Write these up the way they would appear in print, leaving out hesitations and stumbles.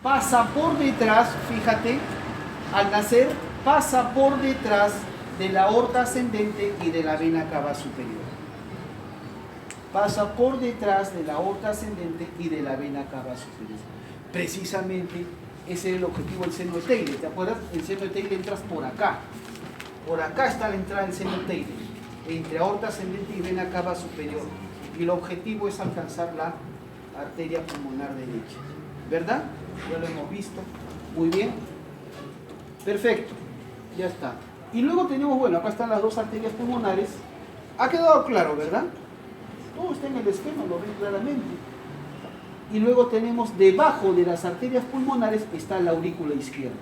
pasa por detrás, fíjate, al nacer pasa por detrás de la aorta ascendente y de la vena cava superior. Pasa por detrás de la aorta ascendente y de la vena cava superior. Precisamente ese es el objetivo del seno de Taylor. ¿Te acuerdas? El seno de Taylor entras por acá. Por acá está la entrada del seno de Taylor, entre aorta ascendente y vena cava superior. Y el objetivo es alcanzar la arteria pulmonar derecha. ¿Verdad? Ya lo hemos visto. Muy bien. Perfecto. Ya está. Y luego tenemos, bueno, acá están las dos arterias pulmonares. Ha quedado claro, ¿verdad? Todo está en el esquema, lo ven claramente. Y luego tenemos debajo de las arterias pulmonares está la aurícula izquierda.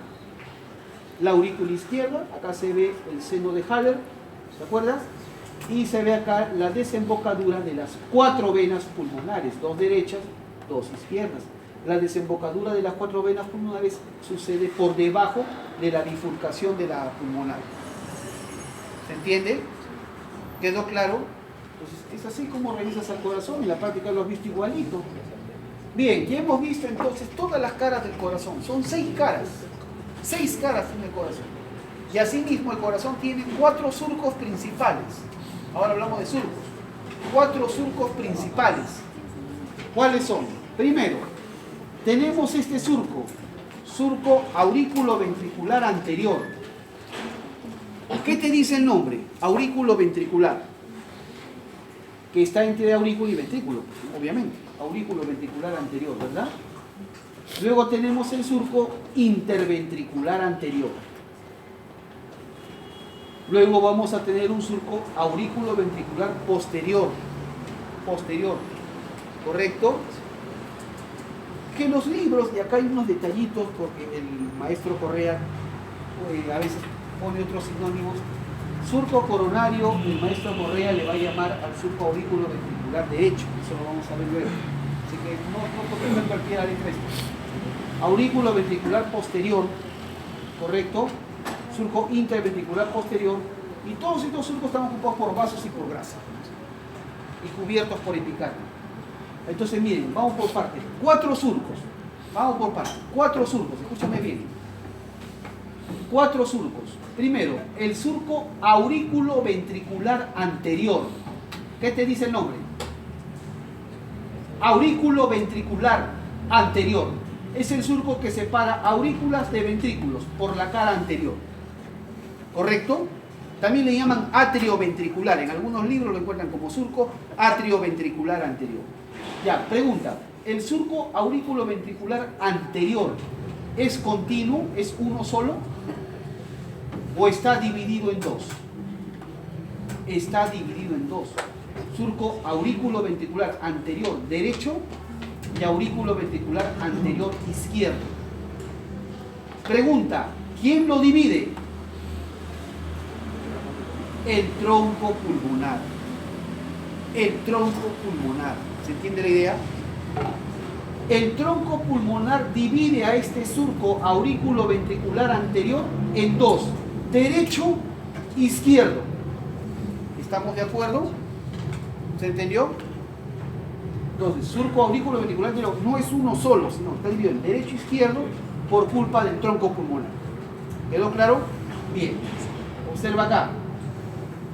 La aurícula izquierda, acá se ve el seno de Haller, ¿te acuerdas? Y se ve acá la desembocadura de las 4 venas pulmonares, 2 derechas, 2 izquierdas. La desembocadura de las 4 venas pulmonares sucede por debajo de la bifurcación de la pulmonar. ¿Se entiende? ¿Quedó claro? Entonces, es así como revisas al corazón, en la práctica lo has visto igualito. Bien, ya hemos visto entonces todas las caras del corazón. Son 6 caras. 6 caras tiene el corazón. Y asimismo el corazón tiene 4 surcos principales. Ahora hablamos de surcos. 4 surcos principales. ¿Cuáles son? Primero, tenemos este surco. Surco aurículo-ventricular anterior. ¿Qué te dice el nombre? Aurículo-ventricular. Que está entre aurículo y ventrículo, obviamente. Aurículo-ventricular anterior, ¿verdad? Luego tenemos el surco interventricular anterior. Luego vamos a tener un surco aurículo-ventricular posterior. Posterior. ¿Correcto? Que los libros, y acá hay unos detallitos, porque el maestro Correa a veces pone otros sinónimos. Surco coronario, el maestro Correa le va a llamar al surco aurículo-ventricular derecho. Eso lo vamos a ver luego. Así que no copiar cualquiera letra esto. Aurículo-ventricular posterior, ¿correcto? Surco interventricular posterior. Y todos estos surcos están ocupados por vasos y por grasa. Y cubiertos por epicardio. Entonces miren, vamos por partes. 4 surcos. Vamos por partes. 4 surcos, escúchame bien. 4 surcos. Primero, el surco aurículo-ventricular anterior. ¿Qué te dice el nombre? Aurículo-ventricular anterior. Es el surco que separa aurículas de ventrículos por la cara anterior. ¿Correcto? También le llaman atrioventricular. En algunos libros lo encuentran como surco atrioventricular anterior. Ya, pregunta. ¿El surco aurículo-ventricular anterior es continuo? ¿Es uno solo? ¿O está dividido en 2? Está dividido en 2. Surco aurículo-ventricular anterior derecho y aurículo-ventricular anterior izquierdo. Pregunta, ¿quién lo divide? El tronco pulmonar. El tronco pulmonar. ¿Se entiende la idea? El tronco pulmonar divide a este surco aurículo-ventricular anterior en 2. Derecho, izquierdo. ¿Estamos de acuerdo? ¿Se entendió? Entonces, surco aurículo-ventricular anterior no es uno solo, sino está dividido en derecho e izquierdo por culpa del tronco pulmonar. ¿Quedó claro? Bien. Observa acá.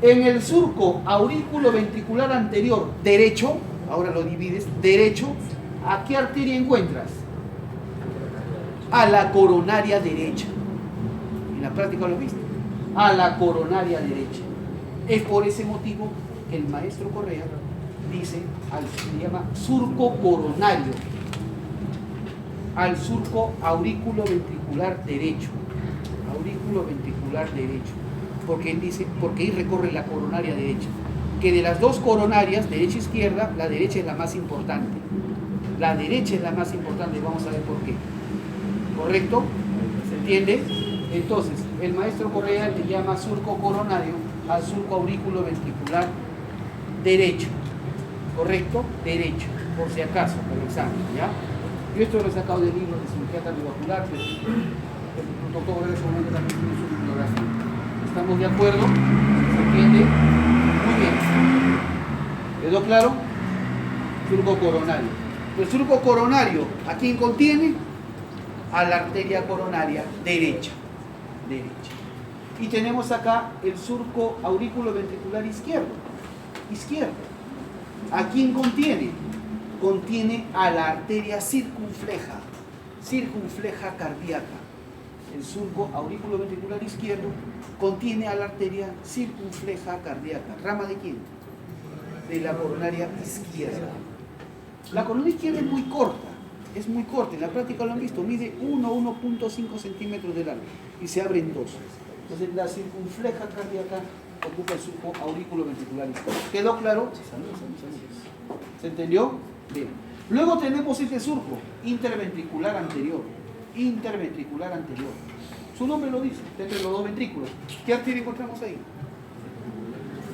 En el surco aurículo-ventricular anterior derecho, ahora lo divides, derecho, ¿a qué arteria encuentras? A la coronaria derecha. En la práctica lo viste. A la coronaria derecha. Es por ese motivo que el maestro Correa dice, se llama surco coronario, al surco aurículo-ventricular derecho. Aurículo-ventricular derecho. Porque él dice, porque ahí recorre la coronaria derecha. Que de las 2 coronarias, derecha e izquierda, la derecha es la más importante. La derecha es la más importante, vamos a ver por qué. ¿Correcto? ¿Se entiende? Entonces, el maestro Correa le llama surco coronario al surco aurículo-ventricular derecho. ¿Correcto? Derecho, por si acaso, para el examen, ¿ya? Yo esto lo he sacado del libro de cirugía cardiovascular, pero el protocolo de ese momento también tiene su bibliografía. ¿Estamos de acuerdo? ¿Se entiende? Muy bien. ¿Quedó claro? Surco coronario. El surco coronario, ¿a quién contiene? a la arteria coronaria derecha. Y tenemos acá el surco aurículo-ventricular izquierdo. ¿A quién contiene? Contiene a la arteria circunfleja cardíaca. El surco aurículo-ventricular izquierdo contiene a la arteria circunfleja cardíaca. ¿Rama de quién? De la coronaria izquierda. La coronaria izquierda es muy corta, en la práctica lo han visto, mide 1,5 centímetros de largo y se abre en dos. Entonces la circunfleja cardíaca ocupa el surco aurículo-ventricular izquierdo. ¿Quedó claro? Salud. ¿Se entendió? Bien. Luego tenemos este surco interventricular anterior. Su nombre lo dice, entre los dos ventrículos. ¿Qué arteria encontramos ahí?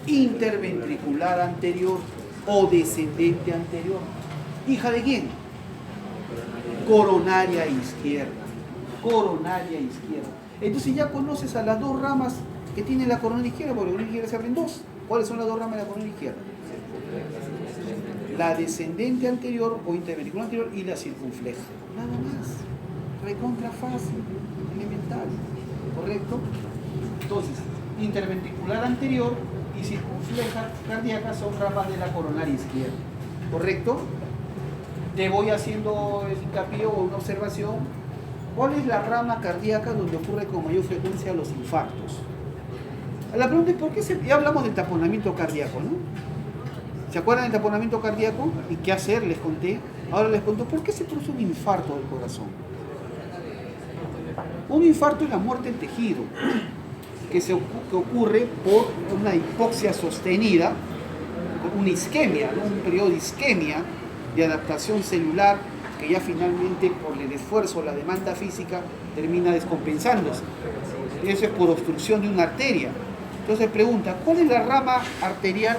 Interventricular anterior o descendente anterior. ¿Hija de quién? Coronaria izquierda. Entonces ya conoces a las dos ramas que tiene la coronaria izquierda, porque la coronaria izquierda se abren dos. ¿Cuáles son las dos ramas de la coronaria izquierda? La descendente anterior o interventricular anterior y la circunfleja. Nada más. Recontra fácil, elemental. ¿Correcto? Entonces, interventricular anterior y circunfleja cardíaca son ramas de la coronaria izquierda. ¿Correcto? Te voy haciendo el hincapié o una observación. ¿Cuál es la rama cardíaca donde ocurre con mayor frecuencia los infartos? La pregunta es, ¿por qué ya hablamos del taponamiento cardíaco, ¿no? ¿Se acuerdan del taponamiento cardíaco? ¿Y qué hacer? Les conté. Ahora les cuento, ¿por qué se produce un infarto del corazón? Un infarto es la muerte del tejido, que ocurre por una hipoxia sostenida, una isquemia, ¿no? Un periodo de isquemia, de adaptación celular, que ya finalmente por el esfuerzo, la demanda física, termina descompensándose. Eso es por obstrucción de una arteria. Entonces pregunta, ¿cuál es la rama arterial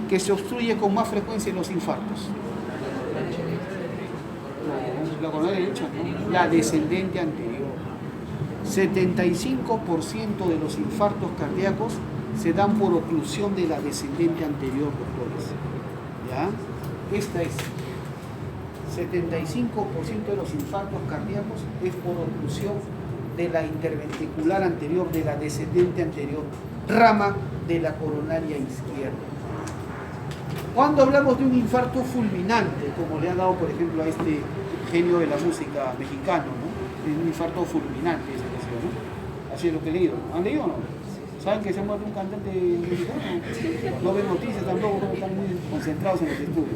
que se obstruye con más frecuencia en los infartos? La coronaria derecha, ¿no? La descendente anterior. 75% de los infartos cardíacos se dan por oclusión de la descendente anterior, doctores. ¿Ya? Esta es. 75% de los infartos cardíacos es por oclusión de la interventricular anterior, de la descendente anterior, rama de la coronaria izquierda. Cuando hablamos de un infarto fulminante, como le ha dado por ejemplo a este genio de la música mexicano, ¿no? Un infarto fulminante, ¿no? Así es lo que he leído. ¿Han leído o no? ¿Saben que se ha muerto un cantante mexicano? No ven noticias tampoco, como están muy concentrados en los estudios.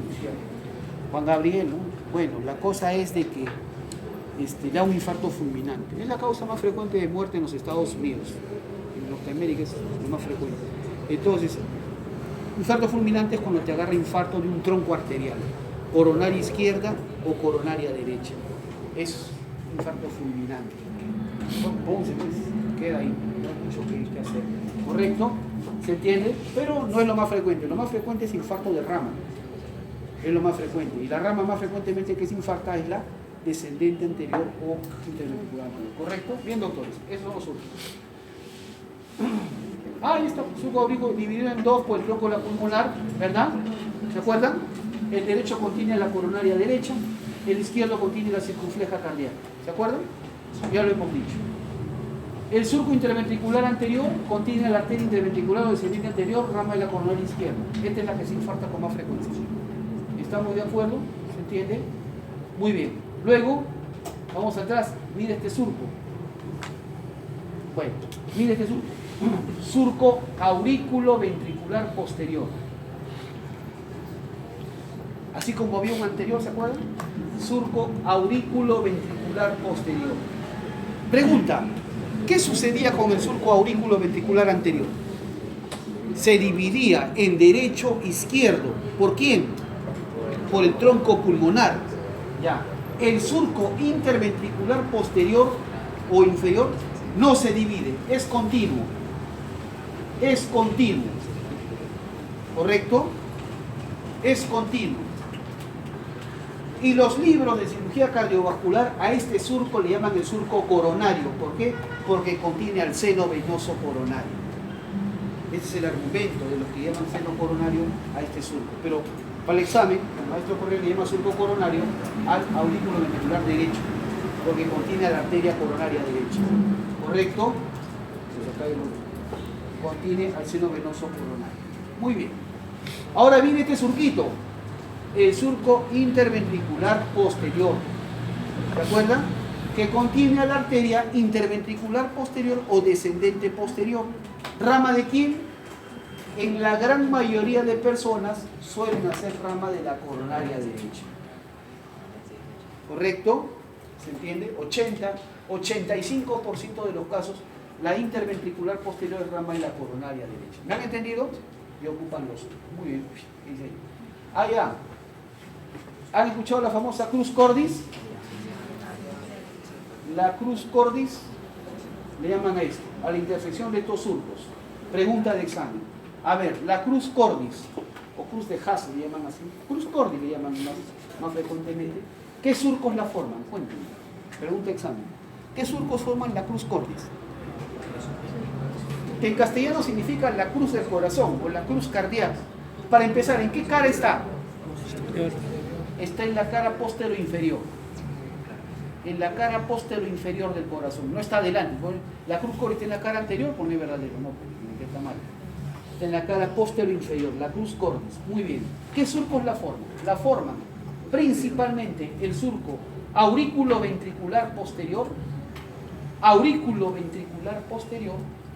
Juan Gabriel, ¿no? Bueno, la cosa es de que da un infarto fulminante. Es la causa más frecuente de muerte en los Estados Unidos. En Norteamérica es lo más frecuente. Entonces, infarto fulminante es cuando te agarra infarto de un tronco arterial, coronaria izquierda o coronaria derecha. Es un infarto fulminante. Entonces, queda ahí, no hay mucho que hacer. ¿Correcto? ¿Se entiende? Pero no es lo más frecuente. Lo más frecuente es infarto de rama. Es lo más frecuente. Y la rama más frecuentemente que se infarta es la descendente anterior o interventricular anterior. ¿Correcto? Bien, doctores. Eso son los últimos. Ahí está, surco auricular dividido en dos por el tronco de la pulmonar, ¿verdad? ¿Se acuerdan? El derecho contiene la coronaria derecha, el izquierdo contiene la circunfleja cardíaca. ¿Se acuerdan? Ya lo hemos dicho. El surco interventricular anterior contiene la arteria interventricular o descendente anterior, rama de la coronaria izquierda. Esta es la que se infarta con más frecuencia. ¿Estamos de acuerdo? ¿Se entiende? Muy bien. Luego, vamos atrás, mire este surco. Bueno, mire este surco. Surco aurículo-ventricular posterior. Así como había un anterior, ¿se acuerdan? Surco aurículo-ventricular posterior. Pregunta, ¿qué sucedía con el surco aurículo-ventricular anterior? Se dividía en derecho e izquierdo. ¿Por quién? Por el tronco pulmonar. Ya. El surco interventricular posterior o inferior no se divide, es continuo. Es continuo. ¿Correcto? Es continuo. Y los libros de cirugía cardiovascular a este surco le llaman el surco coronario. ¿Por qué? Porque contiene al seno venoso coronario. Ese es el argumento de los que llaman seno coronario a este surco. Pero para el examen, el maestro Correa le llama surco coronario al aurículo ventricular derecho. porque contiene a la arteria coronaria derecha. ¿Correcto? Contiene al seno venoso coronario. Muy bien. Ahora viene este surquito, el surco interventricular posterior. ¿Se acuerdan? Que contiene a la arteria interventricular posterior o descendente posterior. ¿Rama de quién? En la gran mayoría de personas suelen hacer rama de la coronaria derecha. ¿Correcto? ¿Se entiende? 85% de los casos, la interventricular posterior es rama de la coronaria derecha. ¿Me han entendido? Y ocupan los... Muy bien. Ah, ya. ¿Han escuchado la famosa cruz cordis? La cruz cordis le llaman a esto, a la intersección de estos surcos. Pregunta de examen. A ver, la cruz cordis, o cruz de Hasse le llaman así, cruz cordis le llaman más frecuentemente. ¿Qué surcos la forman? Cuéntenme. Pregunta de examen. ¿Qué surcos forman la cruz cordis? Que en castellano significa la cruz del corazón o la cruz cardíaca. Para empezar, ¿en qué cara está? Está en la cara postero inferior. En la cara postero inferior del corazón, no está adelante. La cruz cordis está en la cara anterior, pues no es verdadero, no, porque está mal. Está en la cara postero inferior, la cruz cordis. Muy bien. ¿Qué surcos la forman? La forman principalmente el surco aurículo-ventricular posterior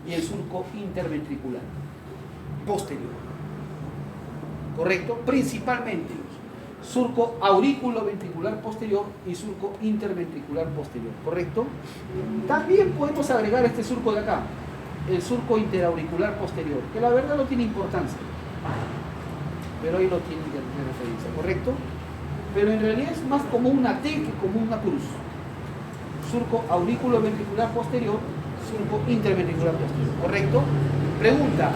y el surco interventricular posterior. ¿Correcto? Principalmente surco aurículo-ventricular posterior y surco interventricular posterior. ¿Correcto? También podemos agregar este surco de acá, el surco interauricular posterior, que la verdad no tiene importancia, pero ahí lo tienen de referencia. ¿Correcto? Pero en realidad es más como una T que como una cruz. Surco aurículo-ventricular posterior, surco interventricular posterior. ¿Correcto? Pregunta: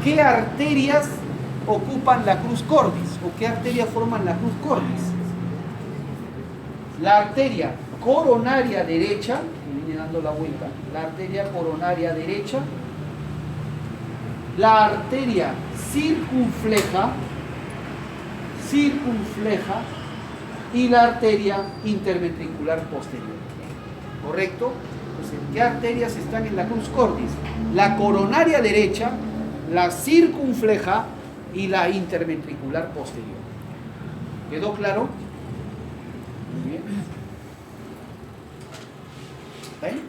¿qué arterias ocupan la cruz cordis? ¿O qué arterias forman la cruz cordis? La arteria coronaria derecha, que viene dando la vuelta, la arteria coronaria derecha, la arteria circunfleja y la arteria interventricular posterior. ¿Correcto? Entonces, ¿qué arterias están en la cruz cordis? La coronaria derecha, la circunfleja y la interventricular posterior. ¿Quedó claro? Muy bien. ¿Ven?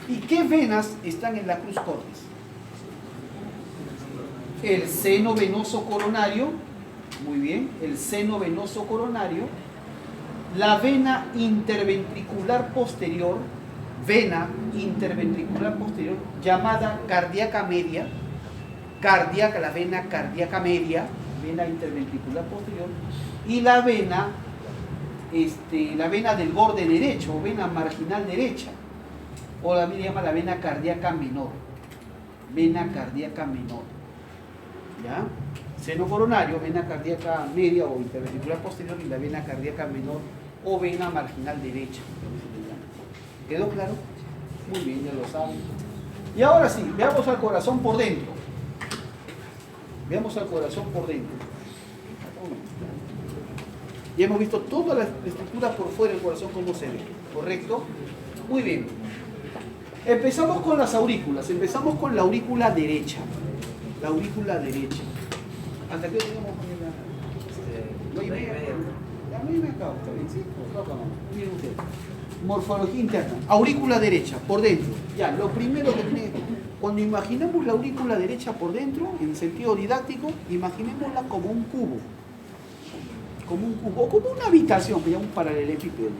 ¿Y qué venas están en la cruz cordis? El seno venoso coronario. Muy bien, el seno venoso coronario, la vena interventricular posterior, llamada cardíaca media, la vena cardíaca media, vena interventricular posterior, y la vena del borde derecho, o vena marginal derecha, o la llama la vena cardíaca menor, ¿ya? Seno coronario, vena cardíaca media o interventricular posterior, y la vena cardíaca menor o vena marginal derecha. ¿Quedó claro? Muy bien, ya lo saben. Y ahora sí, veamos al corazón por dentro. Ya hemos visto toda la estructura por fuera del corazón, cómo se ve. ¿Correcto? Muy bien. Empezamos con las aurículas. Empezamos con la aurícula derecha. ¿Hasta qué tenemos que morfología interna, aurícula derecha, por dentro. Ya, lo primero que tiene, cuando imaginemos la aurícula derecha por dentro, en sentido didáctico, imaginémosla como un cubo, o como una habitación, un paralelepípedo,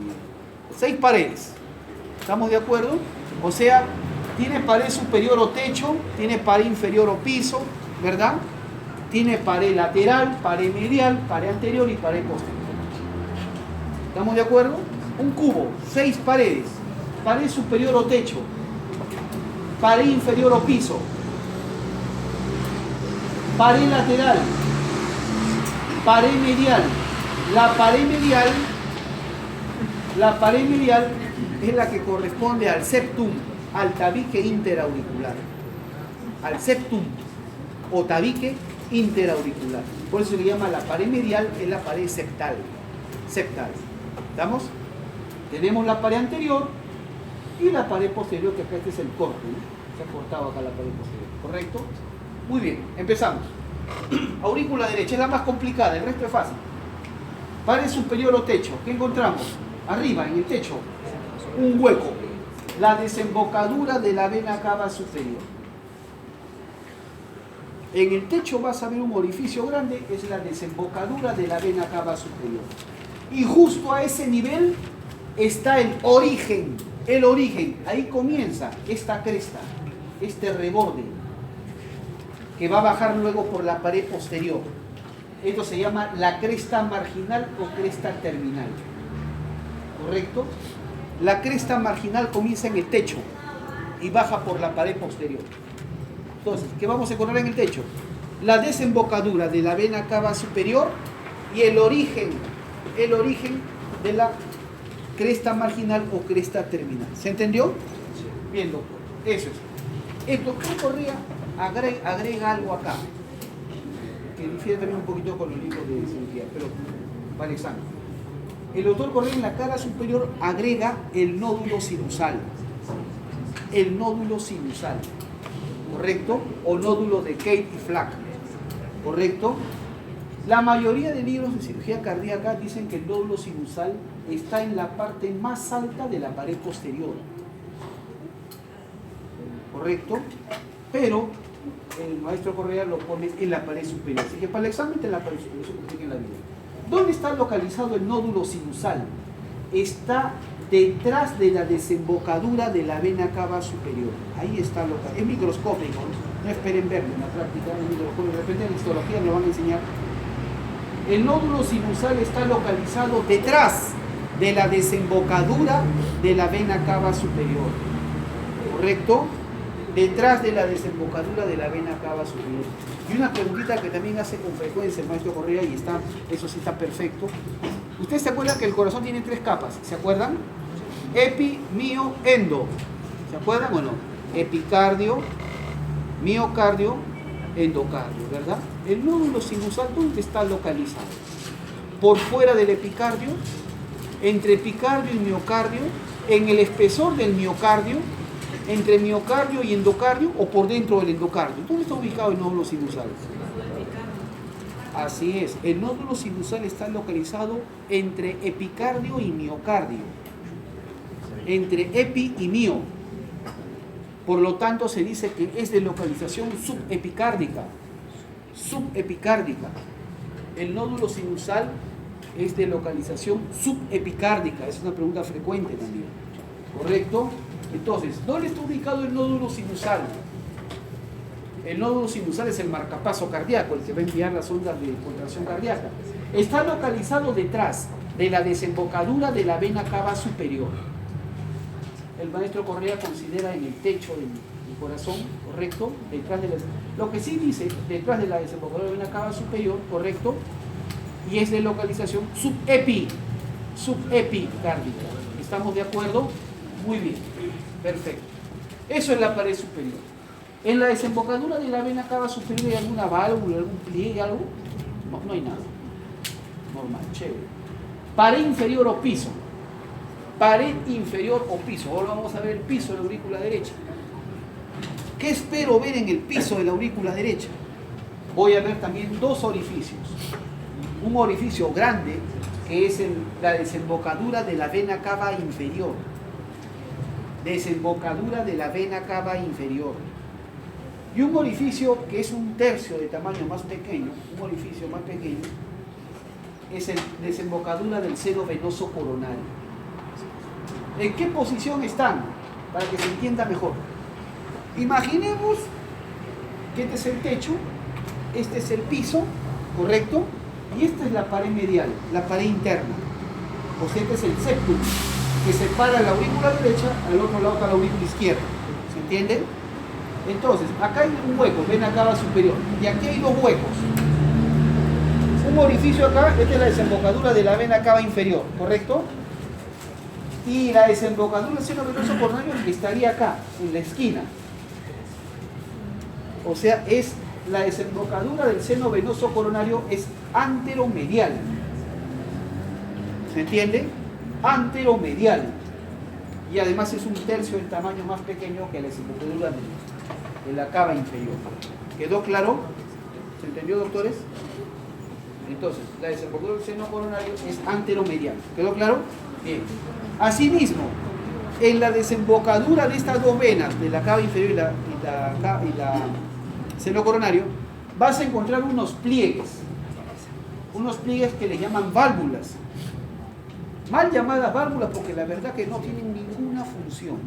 6 paredes. ¿Estamos de acuerdo? O sea, tiene pared superior o techo, tiene pared inferior o piso, ¿verdad? Tiene pared lateral, pared medial, pared anterior y pared posterior. ¿Estamos de acuerdo? Un cubo, 6 paredes, pared superior o techo, pared inferior o piso, pared lateral, pared medial. La pared medial es la que corresponde al septum, al tabique interauricular, al septum o tabique interauricular. Por eso se le llama la pared medial, es la pared septal. ¿Estamos? Tenemos la pared anterior y la pared posterior, que acá este es el corte, ¿no? Se ha cortado acá la pared posterior, ¿correcto? Muy bien, empezamos. Aurícula derecha es la más complicada, el resto es fácil. Pared superior o techo, ¿qué encontramos? Arriba, en el techo, un hueco, la desembocadura de la vena cava superior. En el techo vas a ver un orificio grande, es la desembocadura de la vena cava superior. Y justo a ese nivel está el origen, ahí comienza esta cresta, este reborde, que va a bajar luego por la pared posterior. Esto se llama la cresta marginal o cresta terminal, ¿correcto? La cresta marginal comienza en el techo y baja por la pared posterior. Entonces, ¿qué vamos a encontrar en el techo? La desembocadura de la vena cava superior y el origen de la cresta marginal o cresta terminal. ¿Se entendió? Bien, doctor. Eso es. El doctor Correa agrega algo acá, que difiere también un poquito con los libros de cirugía, pero para el examen. El doctor Correa en la cara superior agrega el nódulo sinusal. El nódulo sinusal, ¿correcto? O nódulo de Kate y Flack, ¿correcto? La mayoría de libros de cirugía cardíaca dicen que el nódulo sinusal está en la parte más alta de la pared posterior, ¿correcto? Pero el maestro Correa lo pone en la pared superior. Así que para el examen en la pared superior, eso complica en la vida. ¿Dónde está localizado el nódulo sinusal? Está detrás de la desembocadura de la vena cava superior. Ahí está localizado. Es microscópico, no esperen verlo en la práctica, es microscópico. De repente en histología me van a enseñar. El nódulo sinusal está localizado detrás de la desembocadura de la vena cava superior, ¿correcto? Detrás de la desembocadura de la vena cava superior. Y una preguntita que también hace con frecuencia el maestro Correa, y está, eso sí está perfecto. ¿Ustedes se acuerdan que el corazón tiene 3 capas? ¿Se acuerdan? Epi, mio, endo. ¿Se acuerdan o no? Epicardio, miocardio, endocardio, ¿verdad? El nódulo sinusal, ¿dónde está localizado? Por fuera del epicardio, entre epicardio y miocardio, en el espesor del miocardio, entre miocardio y endocardio, o por dentro del endocardio. ¿Dónde está ubicado el nódulo sinusal? Así es, el nódulo sinusal está localizado entre epicardio y miocardio, entre epi y mio. Por lo tanto, se dice que es de localización subepicárdica. Subepicárdica. El nódulo sinusal es de localización subepicárdica. Es una pregunta frecuente también, ¿correcto? Entonces, ¿dónde está ubicado el nódulo sinusal? El nódulo sinusal es el marcapaso cardíaco, el que va a enviar las ondas de contracción cardíaca. Está localizado detrás de la desembocadura de la vena cava superior. El maestro Correa considera en el techo del corazón, ¿correcto? Detrás de lo que sí dice, detrás de la desembocadura de la vena cava superior, ¿correcto? Y es de localización subepicárdica. ¿Estamos de acuerdo? Muy bien, perfecto. Eso es la pared superior. En la desembocadura de la vena cava superior hay alguna válvula, algún pliegue, algo. No hay nada. Normal, chévere. Pared inferior o piso. Pared inferior o piso. Ahora vamos a ver el piso de la aurícula derecha. ¿Qué espero ver en el piso de la aurícula derecha? Voy a ver también 2 orificios. Un orificio grande, que es la desembocadura de la vena cava inferior. Desembocadura de la vena cava inferior. Y un orificio que es un tercio de tamaño más pequeño, un orificio más pequeño, es la desembocadura del seno venoso coronario. ¿En qué posición están? Para que se entienda mejor. Imaginemos que este es el techo, este es el piso, ¿correcto? Y esta es la pared medial, la pared interna. O sea, este es el septum, que separa la aurícula derecha, al otro lado está la aurícula izquierda. ¿Se entiende? Entonces, acá hay un hueco, vena cava superior, y aquí hay 2 huecos. Un orificio acá, esta es la desembocadura de la vena cava inferior, ¿correcto? Y la desembocadura del seno venoso coronario estaría acá, en la esquina. O sea, es la desembocadura del seno venoso coronario es anteromedial. ¿Se entiende? anteromedial. Y además es un tercio del tamaño más pequeño que la desembocadura de la cava inferior. ¿Quedó claro? ¿Se entendió, doctores? Entonces, la desembocadura del seno coronario es anteromedial. ¿Quedó claro? Bien. Asimismo, en la desembocadura de estas dos venas, de la cava inferior y la seno coronario, vas a encontrar unos pliegues que le llaman válvulas. Mal llamadas válvulas porque la verdad que no tienen ninguna función.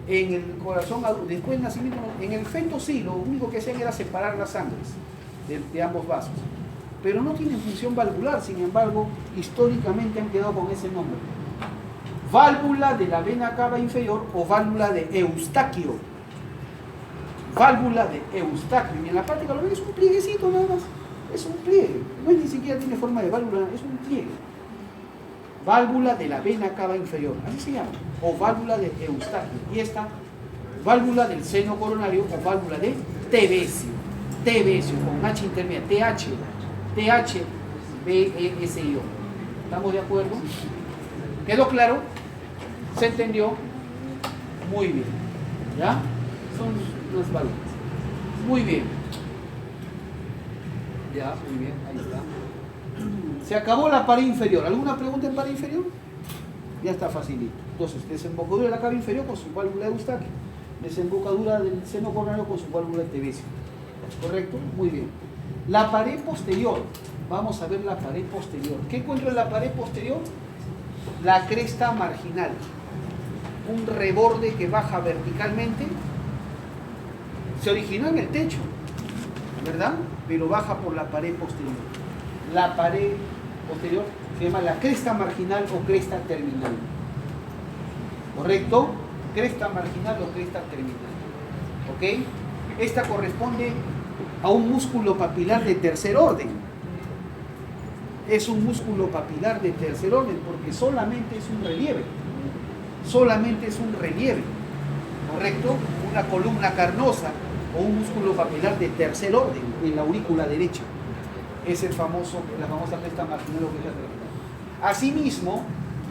En el corazón, después del nacimiento, en el feto sí, lo único que hacían era separar las sangres de ambos vasos. Pero no tienen función valvular, sin embargo, históricamente han quedado con ese nombre. Válvula de la vena cava inferior o válvula de Eustaquio. Válvula de Eustaquio. Y en la práctica lo ven, es un plieguecito nada más. Es un pliegue. No es ni siquiera tiene forma de válvula, es un pliegue. Válvula de la vena cava inferior, así se llama. O válvula de Eustaquio. Y esta, válvula del seno coronario o válvula de Tevesio. Tevesio, con H intermedia. THBESIO. ¿Estamos de acuerdo? ¿Quedó claro? ¿Se entendió? Muy bien. ¿Ya? Son unas válvulas. Muy bien. Ya, muy bien, ahí está. Se acabó la pared inferior. ¿Alguna pregunta en pared inferior? Ya está facilito. Entonces, desembocadura de la cava inferior con su válvula de Eustaquio. Desembocadura del seno coronario con su válvula de Tevesio. ¿Correcto? Muy bien. La pared posterior. Vamos a ver la pared posterior. ¿Qué encuentro en la pared posterior? La cresta marginal. Un reborde que baja verticalmente. Se originó en el techo, ¿verdad? Pero baja por la pared posterior. La pared posterior se llama la cresta marginal o cresta terminal. ¿Correcto? Cresta marginal o cresta terminal. ¿Ok? Esta corresponde a un músculo papilar de tercer orden. Es un músculo papilar de tercer orden porque solamente es un relieve. Solamente es un relieve. ¿Correcto? Una columna carnosa o un músculo papilar de tercer orden en la aurícula derecha. Es la famosa cresta marginal o cresta terminal. Asimismo,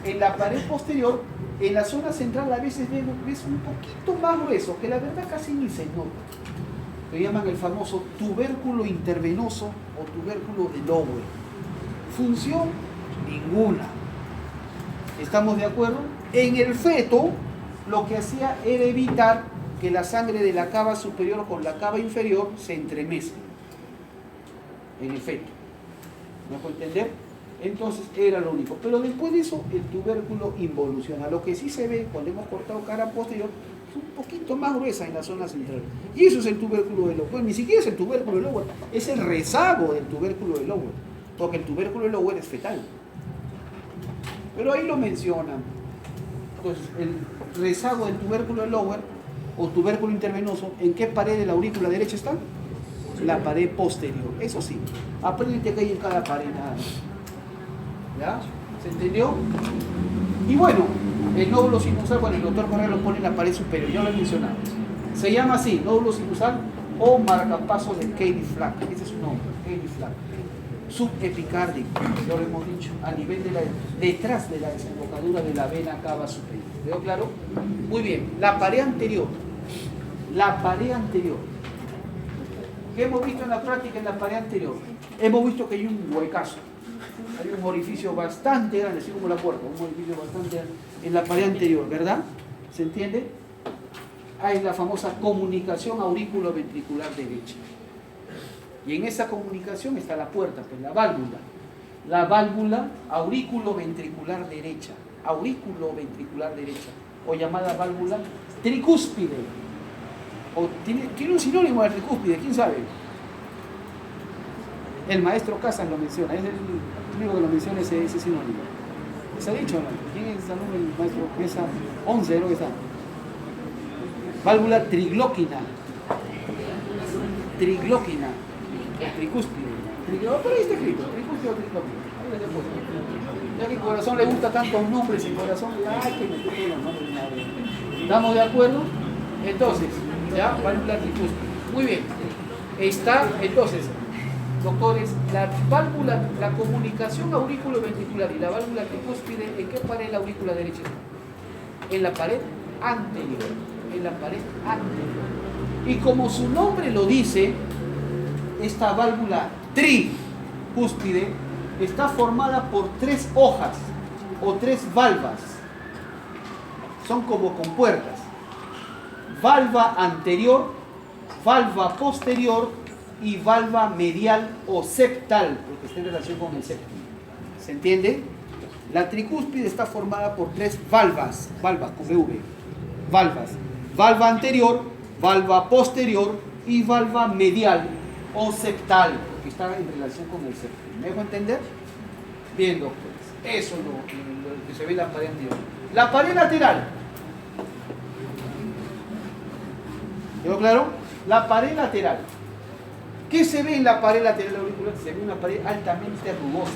en la pared posterior, en la zona central a veces ves un poquito más grueso, que la verdad casi ni se nota. Lo llaman el famoso tubérculo intervenoso o tubérculo de Lowe. Función ninguna. ¿Estamos de acuerdo? En el feto, lo que hacía era evitar que la sangre de la cava superior con la cava inferior se entremezclen. En el feto. ¿Me puedo entender? Entonces era lo único. Pero después de eso, el tubérculo involuciona. Lo que sí se ve cuando hemos cortado cara posterior es un poquito más gruesa en la zona central. Y eso es el tubérculo de Lowe. Pues ni siquiera es el tubérculo de Lowe, es el rezago del tubérculo de Lowe. Porque el tubérculo de Lowe es fetal. Pero ahí lo mencionan. Entonces, el rezago del tubérculo de Lowe o tubérculo intervenoso, ¿en qué pared de la aurícula derecha está? La pared posterior. Eso sí, aprende que hay en cada pared nada más. ¿Ya? ¿Se entendió? Y bueno, el nódulo sinusal, bueno, el doctor Correa lo pone en la pared superior, ya lo he mencionado. Se llama así, nódulo sinusal o marcapaso de Cayley-Flack. Ese es su nombre, Cayley-Flack. Subepicárdico, ya lo hemos dicho, a nivel detrás de la desembocadura de la vena cava superior. ¿Quedó claro? Muy bien, la pared anterior. La pared anterior. ¿Qué hemos visto en la práctica en la pared anterior? Hemos visto que hay un huecazo. Hay un orificio bastante grande, así como la puerta, un orificio bastante grande en la pared anterior, ¿verdad? ¿Se entiende? Hay la famosa comunicación aurículo-ventricular derecha. Y en esa comunicación está la puerta, pues la válvula. La válvula aurículo-ventricular derecha. Aurículo-ventricular derecha. O llamada válvula tricúspide. O tiene un sinónimo de tricúspide, ¿quién sabe? El maestro Casas lo menciona, es el único que lo menciona ese sinónimo. ¿Se ha dicho? ¿No? ¿Quién es el alumno del maestro Casas? 11, creo que está. Válvula triglóquina. Triglóquina. Tricúspide. Pero ahí está escrito, tricúspide o triglóquina. Ahí lo he puesto. Ya que el corazón le gusta tantos nombres, el corazón le da, que me toque los nombres. ¿Estamos de acuerdo? Entonces, ya, válvula tricúspide. Muy bien. Está, entonces, doctores, la válvula, la comunicación auriculoventricular y la válvula tricúspide, ¿en qué pared la aurícula derecha está? En la pared anterior. En la pared anterior. Y como su nombre lo dice, esta válvula tricúspide está formada por 3 hojas o 3 valvas. Son como compuertas. Valva anterior, valva posterior y valva medial o septal, porque está en relación con el septum. ¿Se entiende? La tricúspide está formada por 3 valvas, valvas con V, valvas. Valva anterior, valva posterior y valva medial o septal, porque está en relación con el septum. ¿Me dejo entender? Bien, doctores. Eso es lo que se ve en la pared anterior. La pared lateral. ¿Quedó claro? La pared lateral. ¿Qué se ve en la pared lateral auricular? Se ve una pared altamente rugosa.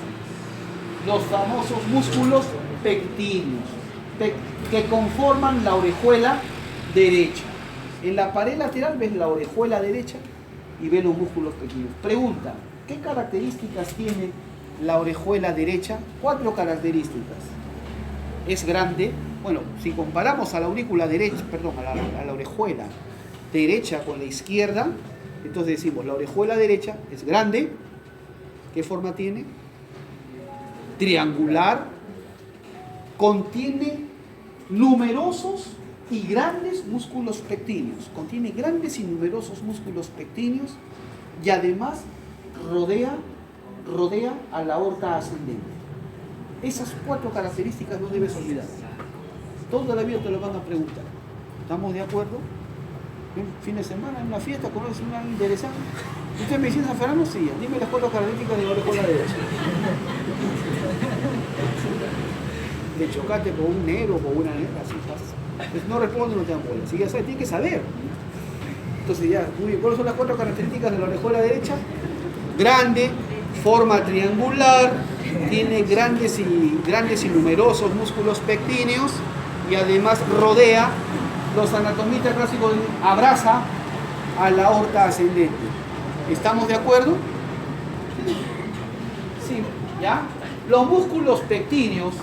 Los famosos músculos pectíneos, que conforman la orejuela derecha. En la pared lateral ves la orejuela derecha y ves los músculos pectíneos. Pregunta, ¿qué características tiene la orejuela derecha? 4 características. Es grande. Bueno, si comparamos a la aurícula derecha, perdón, a la orejuela derecha con la izquierda, entonces decimos, la orejuela derecha es grande. ¿Qué forma tiene? Triangular. Contiene numerosos y grandes músculos pectíneos. Contiene grandes y numerosos músculos pectíneos y además rodea a la aorta ascendente. Esas 4 características no debes olvidar. Toda la vida te lo van a preguntar. ¿Estamos de acuerdo? Un fin de semana, en una fiesta, conoces una interesante. ¿Usted me dice San Fernando? Sí, dime las 4 características de la orejuela derecha. Le chocaste con un negro o con una negra, así pasa. Pues no responde, no te dan bola. Si ya sabes, tienes que saber. Entonces ya, muy bien. ¿Cuáles son las 4 características de la orejuela derecha? Grande, forma triangular, tiene grandes y numerosos músculos pectíneos y además rodea, los anatomistas clásicos abraza a la aorta ascendente. ¿Estamos de acuerdo? Sí, ¿ya? Los músculos pectíneos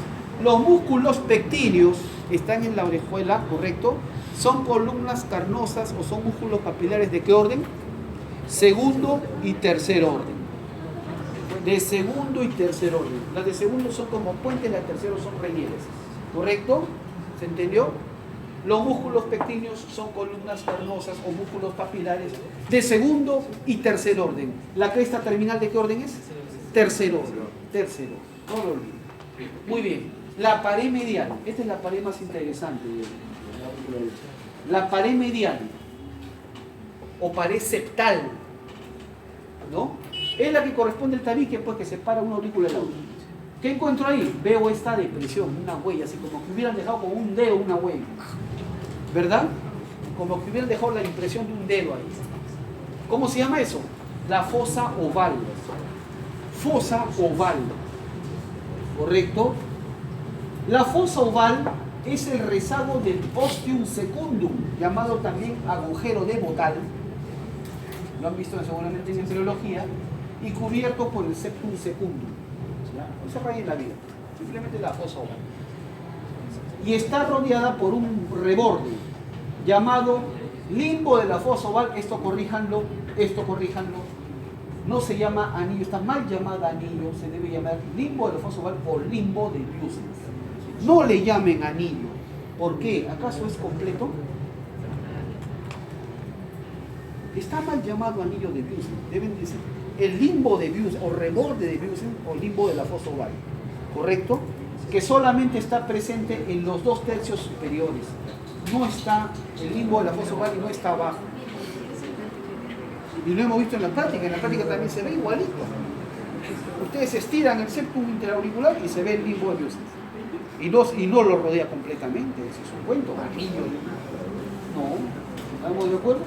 están en la orejuela, ¿correcto? Son columnas carnosas o son músculos papilares ¿de qué orden? Segundo y tercer orden. De segundo y tercer orden. Las de segundo son como puentes, las de tercero son relieves. ¿Correcto? ¿Se entendió? Los músculos pectíneos son columnas carnosas o músculos papilares de segundo y tercer orden. ¿La cresta terminal de qué orden es? Tercer orden. Tercero. No lo olviden. Muy bien. La pared medial. Esta es la pared más interesante. La pared medial o pared septal, ¿no? Es la que corresponde al tabique, pues, que separa una aurícula de la otra. ¿Qué encuentro ahí? Veo esta depresión, una huella, así como que hubieran dejado con un dedo una huella. ¿Verdad? Como que hubieran dejado la impresión de un dedo ahí. ¿Cómo se llama eso? La fosa oval. Fosa oval. ¿Correcto? La fosa oval es el rezago del ostium secundum, llamado también agujero de Botal. Lo han visto seguramente en embriología, y cubierto por el septum secundum. No se raya en la vida, simplemente la fosa oval. Y está rodeada por un reborde llamado limbo de la fosa oval. Esto corríjanlo. No se llama anillo, está mal llamada anillo, se debe llamar limbo de la fosa oval o limbo de Biusens. No le llamen anillo. ¿Por qué? ¿Acaso es completo? Está mal llamado anillo de Biusens. Deben decir el limbo de Biusens o reborde de Biusens o limbo de la fosa oval. ¿Correcto? Que solamente está presente en los 2/3 superiores. No está el limbo de la fosa oval y no está abajo. Y lo hemos visto en la práctica también se ve igualito. Ustedes estiran el septum interauricular y se ve el limbo de Biusens. Y no lo rodea completamente, ese es un cuento, anillo. No, ¿estamos de acuerdo?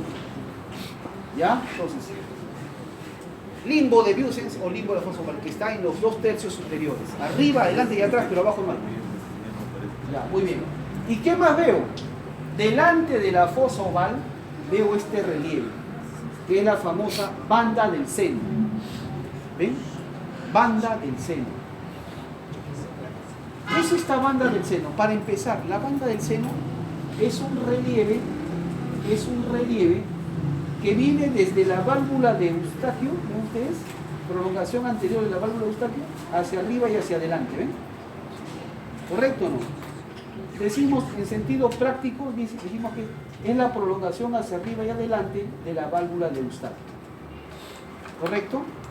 ¿Ya? Entonces, limbo de Biusens o limbo de la fosa oval, que está en los 2/3 superiores. Arriba, adelante y atrás, pero abajo no hay. Ya, muy bien. ¿Y qué más veo? Delante de la fosa oval veo este relieve, que es la famosa banda del seno. ¿Ven? Banda del seno. ¿Qué es esta banda del seno? Para empezar, la banda del seno es un relieve que viene desde la válvula de Eustaquio, ¿ven ustedes? Prolongación anterior de la válvula de Eustaquio, hacia arriba y hacia adelante, ¿ven? ¿Correcto o no? Decimos en sentido práctico, decimos que es la prolongación hacia arriba y adelante de la válvula de Eustaquio. ¿Correcto?